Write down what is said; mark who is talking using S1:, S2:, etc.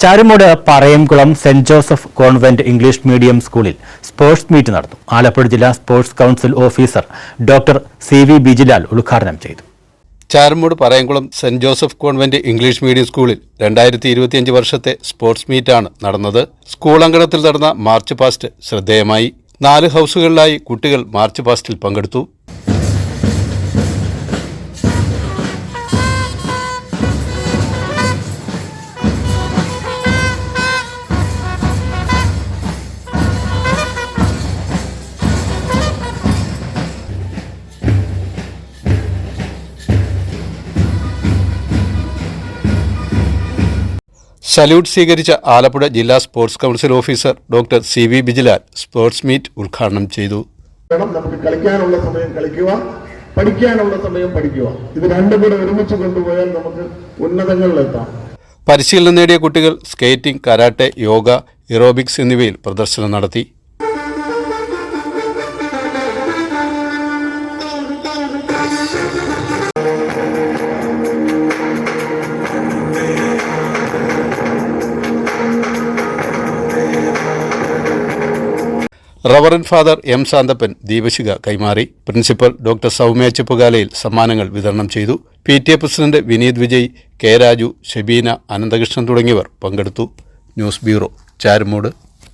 S1: Charummood Parayamkulam saint Joseph convent English medium സ്കൂളിൽ sports meet നടന്നു. ആലപ്പുഴ ജില്ലാ sports council officer doctor CV Bijilal ഉദ്ഘാടനം ചെയ്തു.
S2: Charummood Parayamkulam saint Joseph convent English medium സ്കൂളിൽ 2025 വർഷത്തെ സ്പോർട്സ് മീറ്റാണ് നടന്നത്. സ്കൂൾ അങ്കണത്തിൽ നടന്ന മാർച്ച് പാസ്റ്റ് ശ്രദ്ധേയമായി. 4 ഹൌസുകളിലായി കുട്ടികൾ മാർച്ച് പാസ്റ്റിൽ പങ്കെടുത്തു. സല്യൂട്ട് സ്വീകരിച്ച ആലപ്പുഴ ജില്ലാ sports council officer doctor CV Bijilal sports meet ഉദ്ഘാടനം ചെയ്തു.
S3: നമുക്ക് കളിക്കാനുള്ള സമയം കളിക്കുക, പഠിക്കാനുള്ള സമയം പഠിക്കുക. ഇത് രണ്ടും കൂടെ ഒരുമിച്ച് കൊണ്ടുപോയാൽ നമുക്ക് ഉന്നതങ്ങളിലെത്താം.
S2: പരിശീലനം നേടിയ കുട്ടികൾ സ്കേറ്റിംഗ്, കരാട്ടെ, യോഗ, എറോബിക്സ് എന്നിവയിൽ പ്രദർശനം നടത്തി. Reverend father M. സാന്തപ്പൻ ദീപശിഖ കൈമാറി. പ്രിൻസിപ്പൽ ഡോക്ടർ സൗമ്യ ചെപ്പുകാലയിൽ സമ്മാനങ്ങൾ വിതരണം ചെയ്തു. PTA president Vineeth Vijay, K. Raju, Shebina, Ananthakrishnan തുടങ്ങിയവർ പങ്കെടുത്തു. News bureau, Charummood.